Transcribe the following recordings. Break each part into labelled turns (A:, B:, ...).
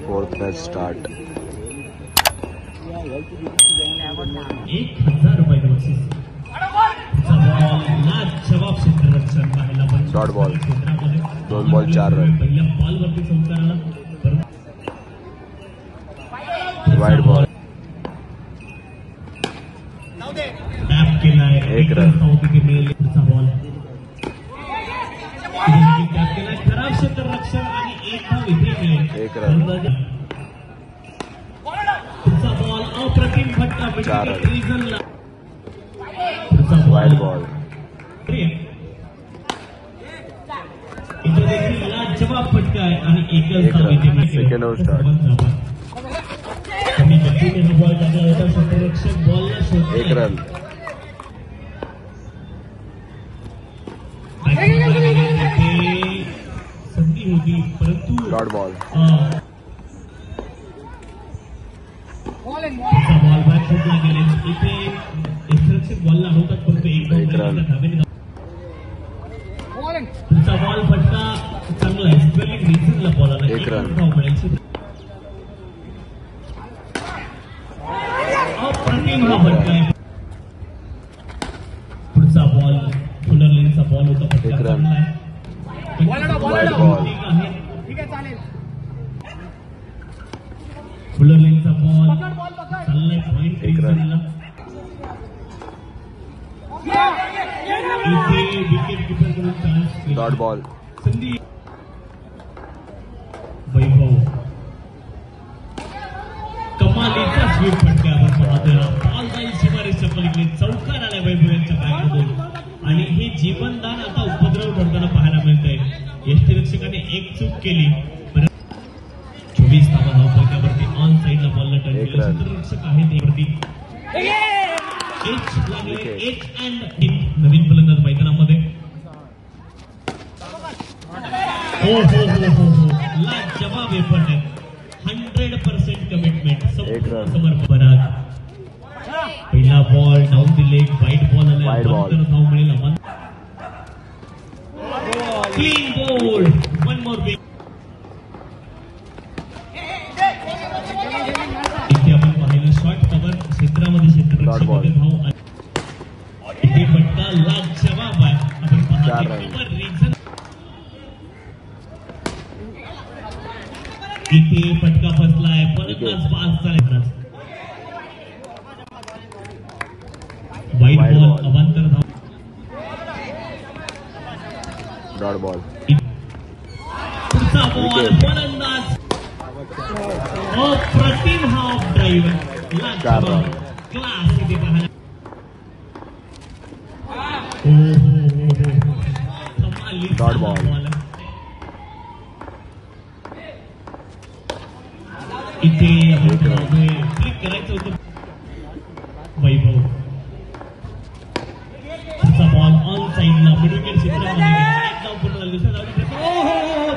A: Fourth match start.
B: 1000 रुपये बक्षीस. जवाब क्षेत्ररक्षण पाहायला पण
A: डॉट बॉल. 2 ball 4 run.
B: पहिल्या बॉलवरती संस्काराला
A: वाईड बॉल.
B: टॅप केलाय.
A: 1 रन.
B: पुढचा बॉल टॅप केलाय. खराब क्षेत्ररक्षण आणि 1 धाव इथे मिळेल.
A: 1 रन.
B: पुढचा बॉल अप्रतिम फटका.
A: 4 रन.
B: Wide
A: ball.
B: इथे देखील लाजवाब फटका आहे आणि 1 धाव इथे मिळेल.
A: Second over start.
B: कमी गतीने हा बॉल टाकला होता. क्षेत्ररक्षक बॉलला शोधतो.
A: 1 रन.
B: संधी होती परंतु
A: डॉट बॉल.
B: बॉल बॅक फुटला गेले. इथे क्षेत्ररक्षक बॉलला होतात परंतु 1
A: रन.
B: तुमचा बॉल फटका चांगला आहे. स्पेलिंग रिझनला बॉल आला.
A: 1 रन.
B: धाव मिळेल. अप्रतिम हा फटका आहे. पुढचा बॉल फुलर लेनचा बॉल होता. फटका
A: 1 रन.
B: चांगला आहे.
A: Wide ball.
B: फुलर लेनचा बॉल चाललाय पॉइंट.
A: 1 रन.
B: इथे विकेट किपर कडून चान्स.
A: Dot ball.
B: संधी. वैभव कमालीचा स्वीप फटका आपण पाहतोय. बॉल जाईल सीमारेषच्या पलीकडे. चौकार आलाय वैभव यांच्या बॅटमधून आणि हे जीवनदान आता उपद्रव ठरताना पाहायला मिळतंय. यष्टीरक्षकाने 1 चूक केली. 24 धावा धावपट्ट्यावरती ऑन साईडला बॉलला टर्न केलं. क्षेत्ररक्षक आहेत वरती. एच लागले. एच अँड नवीन फलंदाज मैदानामध्ये. हो लाजवाब एफर्ट आहे. 100% कमिटमेंट. समर्पण. पहिला बॉल डाऊन दिले. वाईट बॉल आला. धाव मिळेल. Clean ball. 1 मोर बिग. इथे आपण पाहिलं शॉर्ट कव्हर क्षेत्रामध्ये क्षेत्ररक्षक धाव. इथे फटका लाजवाब आहे. आपण पाहतो रिझन. इथे फटका फसलाय. फलंदाज पास झाले. वाईट बॉल. अवांतर धाव.
A: Dot ball.
B: पुढचा बॉल फलंदाज अप्रतिम हाफ ड्राईव्ह. लाजवाब क्लास इथे पाहायला.
A: Dot ball.
B: इथे क्लिक करायचं होतं. वैभव. पुढचा बॉल ऑन साईडला मिड विकेट क्षेत्रामध्ये. 1 धाव पूर्ण झाली.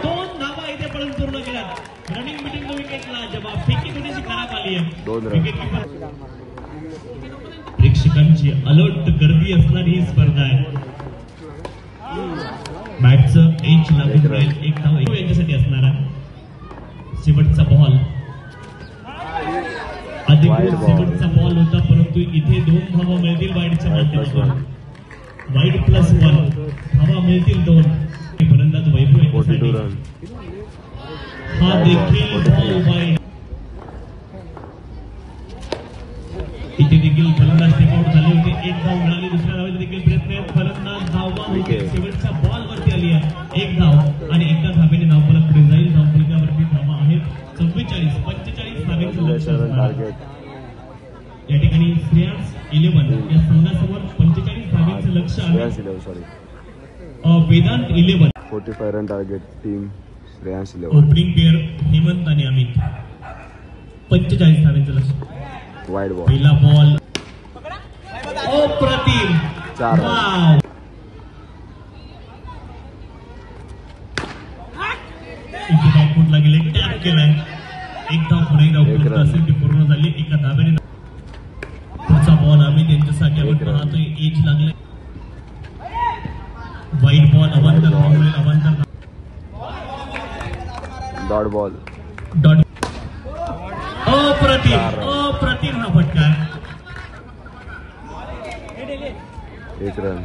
B: 2 धावा इथे पळून पूर्ण केल्या. रनिंग बिटवीन द विकेटला जवाब. फेकी थोडीशी खराब आली आहे.
A: 2 रन.
B: प्रेक्षकांची अलर्ट गर्दी असणारी ही स्पर्धा आहे. बॅटचं एच लागून राहील. 1 धाव यांच्यासाठी असणार आहे. शेवटचा बॉल. अधिकृत शेवटचा बॉल होता परंतु इथे 2 धावा मिळतील वाईडच्या माध्यमातून. वाईड +1 धावा मिळतील 2. फलंदाज वैभव यांच्यासाठी. हा देखील बॉल वाईड. इथे देखील फलंदाज टेकआउट झाले होते. 1 धाव मिळाली. दुसऱ्या धावाचा देखील प्रयत्न. फलंदाज धावा शेवटच्या बॉल वरती आली आहे. 1 धाव आणि 1 धावेने धावफलक पुढे जाईल. धावफलकावरती धावा आहेत 44. 45 धावेचं लक्ष्य. या ठिकाणी श्रेयांस 11 या संघासमोर 45 धावेचं लक्ष आहे. Vedant 11.
A: 45 run target. Team Shreyans 11.
B: Opening pair Hemant आणि अमित. 45 धावेचं लक्ष.
A: Wide ball.
B: पहिला बॉल अप्रतिम.
A: 4 रन.
B: इथे बॅकफुटला गेले. टॅप केलाय. 1 धाव पुढे धाव असेल ती पूर्ण झाली. 1 धावेने. पुढचा बॉल आम्ही त्यांच्यासाठी आपण पाहतोय. एज लागले. वाईट बॉल. अवांतर धाव मिळेल. अवांतर.
A: Dot ball.
B: डॉट अप्रतिम हा फटका
A: एक रन.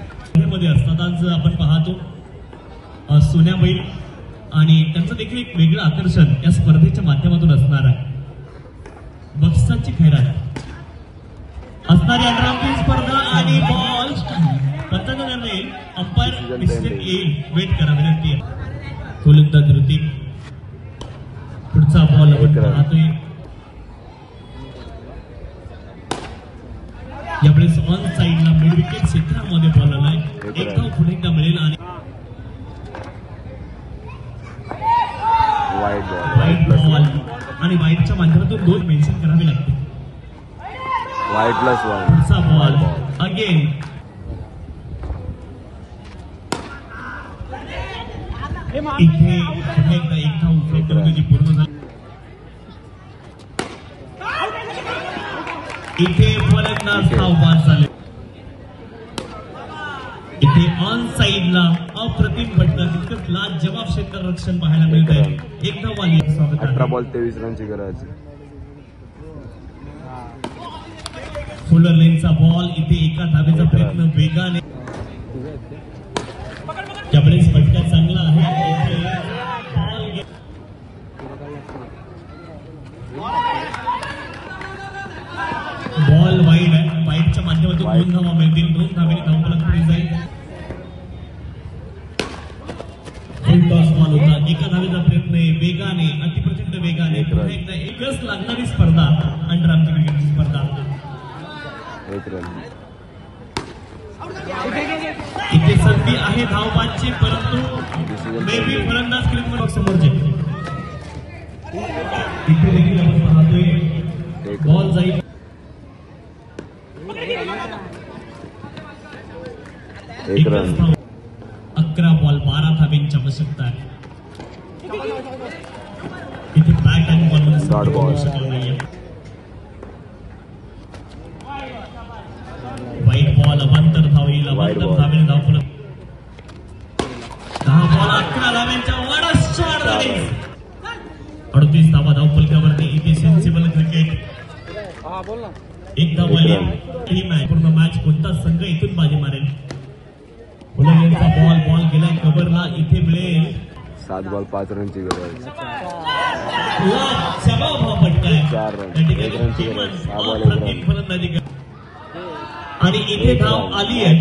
B: मध्ये असतात. आज आपण पाहतो सोन्याबाई आणि त्यांचं देखील एक वेगळं आकर्षण या स्पर्धेच्या माध्यमातून असणार आहे. बक्षिसाची खैरात असणारी अंतराळी स्पर्धा आणि बॉल पंचांचा निर्णय अंपायर डिसिजन येईल. वेट करा विनंती आहे. गोलंदाज ऋतिक पुढचा बॉल आपण पाहतोय. यावेळेस ऑन साइडला मिड विकेट क्षेत्रामध्ये बॉल आलाय. एक धाव पुढे एकदा मिळेल आणि वाईट बॉल आणि वाईटच्या माध्यमातून 2 मेन्शन करावे लागते.
A: वाईट+1
B: पुढचा बॉल अगेन इथे पुन्हा एकदा एक धाव उपलब्ध पूर्ण झाली. इथे फलंदाज धाव बाद झाले. इथे ऑन साइडला अप्रतिम फटका तितकंच लाजवाब क्षेत्ररक्षण पाहायला मिळत आहे. एक धाव आली.
A: 18 बॉल 23 रनची गरज.
B: फुलर लेनचा बॉल इथे एका धावेचा प्रयत्न वेगाने. त्यावेळेस फटका चांगला आहे. बॉल वाईड आहे. वाईडच्या माध्यमातून 2 धावा मिळतील. 2 धावेने धावफलक पुढे जाईल. टॉस बॉल होता. एका धावेचा प्रयत्न वेगाने अतिप्रचंड वेगाने पुन्हा एकदा एकच लागणारी स्पर्धा अंडर आर्म क्रिकेटची स्पर्धा.
A: एक रन.
B: इथे संधी आहे धावबादची परंतु मे बी फलंदाज क्रिकेट समोरचे. इथे देखील आपण पाहतोय बॉल जाईल.
A: एक रन.
B: 11 बॉल 12 धावेंची आवश्यकता आहे. इथे बॅट आणि बॉल
A: डॉट बॉल.
B: वाईट बॉल अवांतर धावेल. अवांतर धावेने धावफलक 10 बॉल 11 धावेंच्या 38 धावा धावफलकावरती. इथे सेन्सिबल क्रिकेट. एक धाव आली. ही मॅच पूर्ण मॅच कोणता संघ इथून बाजी मारेल. फुलरचा बॉल गेलाय कव्हरला. इथे मिळेल
A: 7 बॉल 5 रनची गरज.
B: जबाब हा फटका आहे.
A: 4 रन 1 रनची गरज. 6 बॉल 1 रन.
B: फलंदाजी आणि इथे धाव आली आहे.